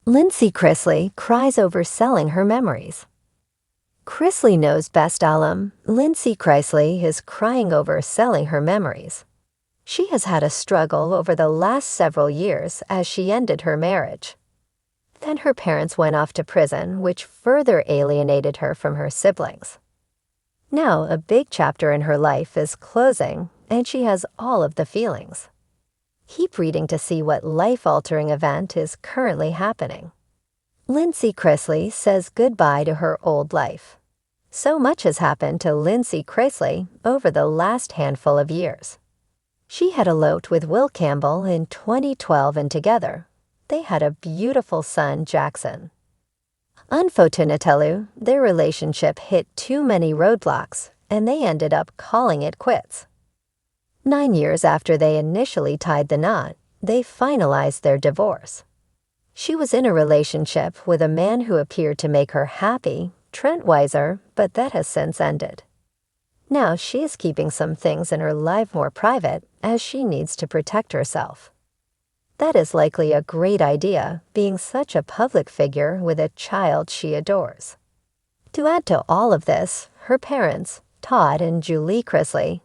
Lindsie Chrisley cries over selling her memories. Chrisley knows best alum. Lindsie Chrisley is crying over selling her memories. She has had a struggle over the last several years as she ended her marriage. Then her parents went off to prison, which further alienated her from her siblings. Now a big chapter in her life is closing, and she has all of the feelings. Keep reading to see what life-altering event is currently happening. Lindsie Chrisley says goodbye to her old life. So much has happened to Lindsie Chrisley over the last handful of years. She had eloped with Will Campbell in 2012 and together, they had a beautiful son, Jackson. Unfortunately, their relationship hit too many roadblocks, and they ended up calling it quits. 9 years after they initially tied the knot, they finalized their divorce. She was in a relationship with a man who appeared to make her happy, Trent Weiser, but that has since ended. Now she is keeping some things in her life more private as she needs to protect herself. That is likely a great idea, being such a public figure with a child she adores. To add to all of this, her parents, Todd and Julie Chrisley,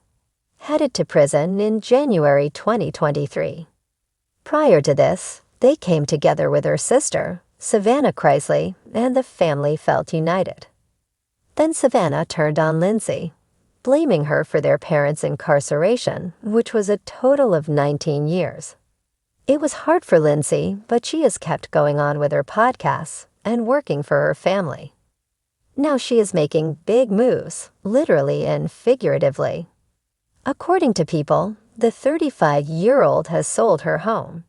headed to prison in January 2023. Prior to this, they came together with her sister, Savannah Chrisley, and the family felt united. Then Savannah turned on Lindsie, blaming her for their parents' incarceration, which was a total of 19 years. It was hard for Lindsie, but she has kept going on with her podcasts and working for her family. Now she is making big moves, literally and figuratively. According to People, the 35-year-old has sold her home.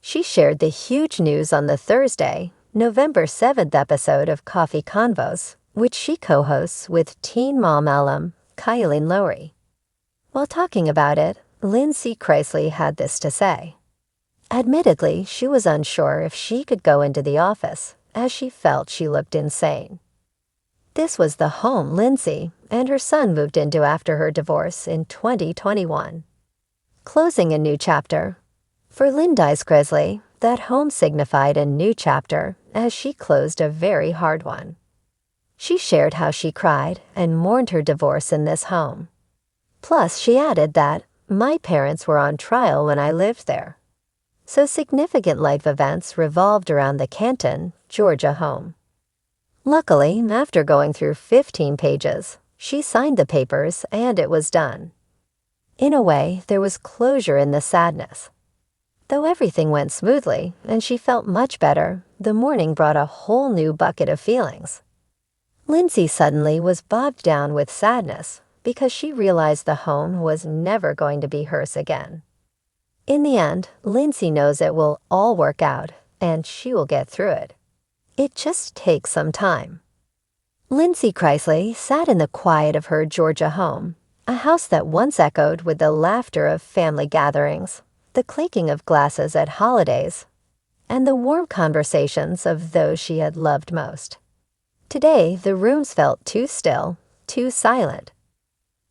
She shared the huge news on the Thursday, November 7th episode of Coffee Convos, which she co-hosts with teen mom alum Kylie Lowry. While talking about it, Lindsie Chrisley had this to say. Admittedly, she was unsure if she could go into the office, as she felt she looked insane. This was the home Lindsie and her son moved into after her divorce in 2021. Closing a new chapter. For Lindsie Chrisley, that home signified a new chapter as she closed a very hard one. She shared how she cried and mourned her divorce in this home. Plus, she added that, "My parents were on trial when I lived there." So significant life events revolved around the Canton, Georgia home. Luckily, after going through 15 pages, she signed the papers and it was done. In a way, there was closure in the sadness. Though everything went smoothly and she felt much better, the morning brought a whole new bucket of feelings. Lindsie suddenly was bogged down with sadness because she realized the home was never going to be hers again. In the end, Lindsie knows it will all work out and she will get through it. It just takes some time. Lindsie Chrisley sat in the quiet of her Georgia home, a house that once echoed with the laughter of family gatherings, the clinking of glasses at holidays, and the warm conversations of those she had loved most. Today, the rooms felt too still, too silent.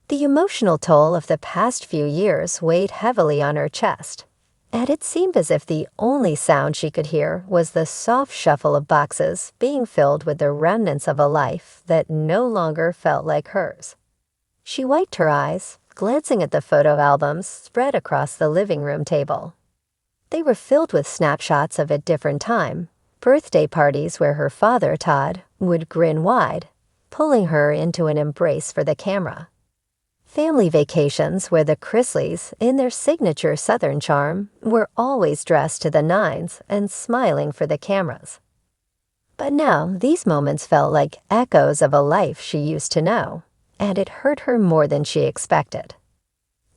The emotional toll of the past few years weighed heavily on her chest, and it seemed as if the only sound she could hear was the soft shuffle of boxes being filled with the remnants of a life that no longer felt like hers. She wiped her eyes, glancing at the photo albums spread across the living room table. They were filled with snapshots of a different time, birthday parties where her father, Todd, would grin wide, pulling her into an embrace for the camera. Family vacations where the Chrisleys, in their signature Southern charm, were always dressed to the nines and smiling for the cameras. But now these moments felt like echoes of a life she used to know, and it hurt her more than she expected.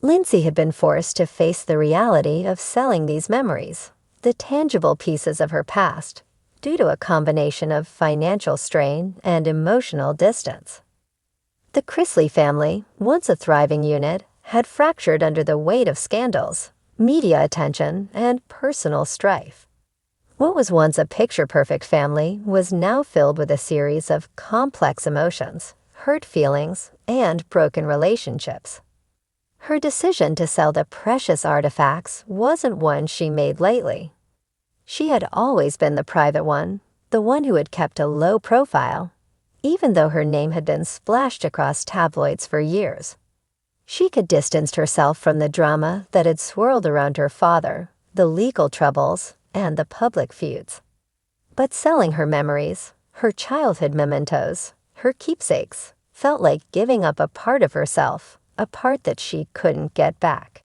Lindsie had been forced to face the reality of selling these memories, the tangible pieces of her past, due to a combination of financial strain and emotional distance. The Chrisley family, once a thriving unit, had fractured under the weight of scandals, media attention, and personal strife. What was once a picture-perfect family was now filled with a series of complex emotions, hurt feelings, and broken relationships. Her decision to sell the precious artifacts wasn't one she made lightly. She had always been the private one, the one who had kept a low profile, even though her name had been splashed across tabloids for years. She had distanced herself from the drama that had swirled around her father, the legal troubles, and the public feuds. But selling her memories, her childhood mementos, her keepsakes, felt like giving up a part of herself, a part that she couldn't get back.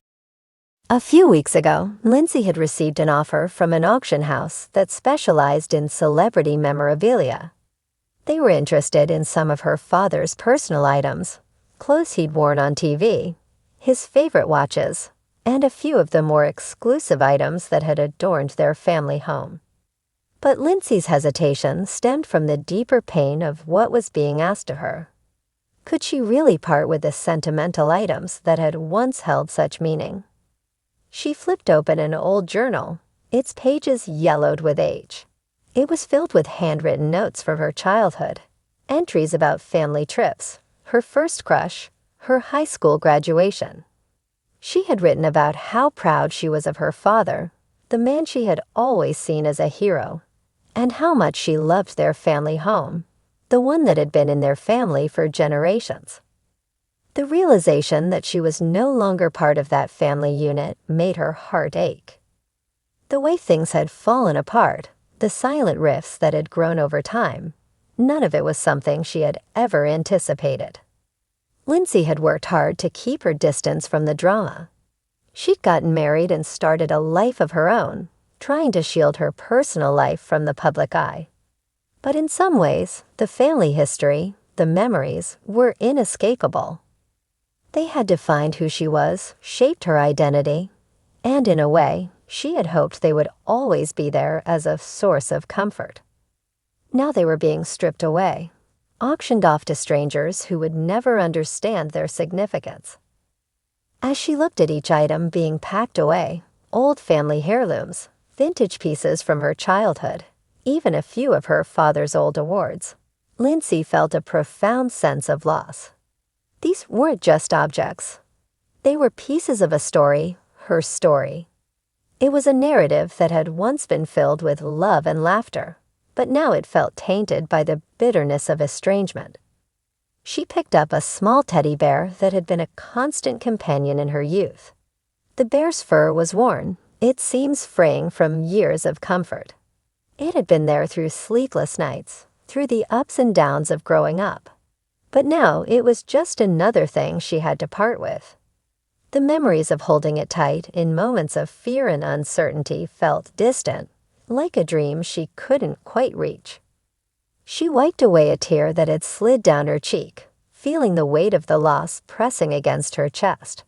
A few weeks ago, Lindsie had received an offer from an auction house that specialized in celebrity memorabilia. They were interested in some of her father's personal items, clothes he'd worn on TV, his favorite watches, and a few of the more exclusive items that had adorned their family home. But Lindsay's hesitation stemmed from the deeper pain of what was being asked of her. Could she really part with the sentimental items that had once held such meaning? She flipped open an old journal, its pages yellowed with age. It was filled with handwritten notes from her childhood, entries about family trips, her first crush, her high school graduation. She had written about how proud she was of her father, the man she had always seen as a hero, and how much she loved their family home, the one that had been in their family for generations. The realization that she was no longer part of that family unit made her heart ache. The way things had fallen apart, the silent rifts that had grown over time, none of it was something she had ever anticipated. Lindsie had worked hard to keep her distance from the drama. She'd gotten married and started a life of her own, trying to shield her personal life from the public eye. But in some ways, the family history, the memories, were inescapable. They had defined who she was, shaped her identity, and in a way, she had hoped they would always be there as a source of comfort. Now they were being stripped away, auctioned off to strangers who would never understand their significance. As she looked at each item being packed away, old family heirlooms, vintage pieces from her childhood, even a few of her father's old awards, Lindsie felt a profound sense of loss. These weren't just objects. They were pieces of a story, her story. It was a narrative that had once been filled with love and laughter, but now it felt tainted by the bitterness of estrangement. She picked up a small teddy bear that had been a constant companion in her youth. The bear's fur was worn, its seams fraying from years of comfort. It had been there through sleepless nights, through the ups and downs of growing up. But now it was just another thing she had to part with. The memories of holding it tight in moments of fear and uncertainty felt distant, like a dream she couldn't quite reach. She wiped away a tear that had slid down her cheek, feeling the weight of the loss pressing against her chest.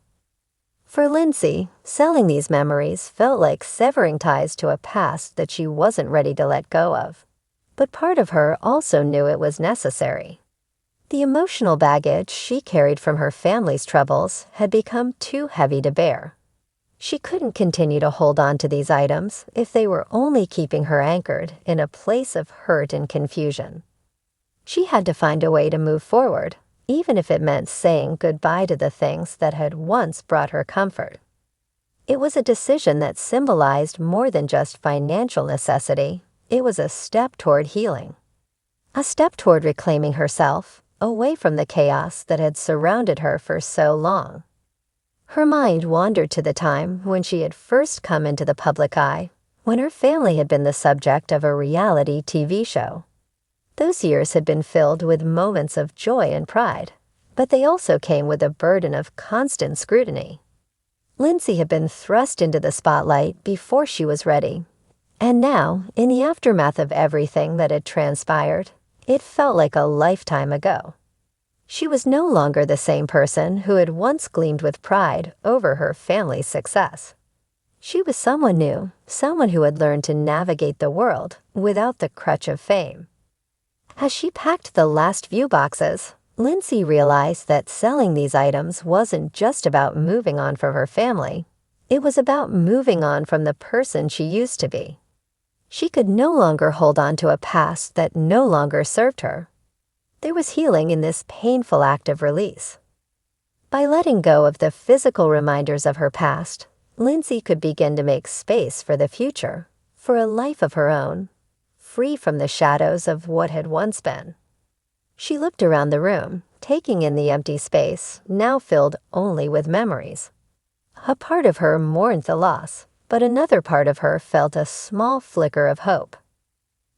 For Lindsie, selling these memories felt like severing ties to a past that she wasn't ready to let go of. But part of her also knew it was necessary. The emotional baggage she carried from her family's troubles had become too heavy to bear. She couldn't continue to hold on to these items if they were only keeping her anchored in a place of hurt and confusion. She had to find a way to move forward, even if it meant saying goodbye to the things that had once brought her comfort. It was a decision that symbolized more than just financial necessity. It was a step toward healing. A step toward reclaiming herself, away from the chaos that had surrounded her for so long. Her mind wandered to the time when she had first come into the public eye, when her family had been the subject of a reality TV show. Those years had been filled with moments of joy and pride, but they also came with a burden of constant scrutiny. Lindsie had been thrust into the spotlight before she was ready, and now, in the aftermath of everything that had transpired, it felt like a lifetime ago. She was no longer the same person who had once gleamed with pride over her family's success. She was someone new, someone who had learned to navigate the world without the crutch of fame. As she packed the last few boxes, Lindsie realized that selling these items wasn't just about moving on from her family. It was about moving on from the person she used to be. She could no longer hold on to a past that no longer served her. There was healing in this painful act of release. By letting go of the physical reminders of her past, Lindsie could begin to make space for the future, for a life of her own, free from the shadows of what had once been. She looked around the room, taking in the empty space, now filled only with memories. A part of her mourned the loss, but another part of her felt a small flicker of hope.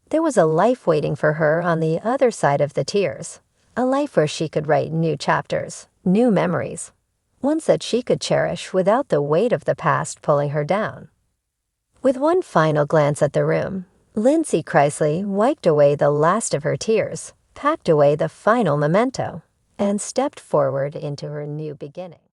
There was a life waiting for her on the other side of the tears, a life where she could write new chapters, new memories, ones that she could cherish without the weight of the past pulling her down. With one final glance at the room, Lindsie Chrisley wiped away the last of her tears, packed away the final memento, and stepped forward into her new beginning.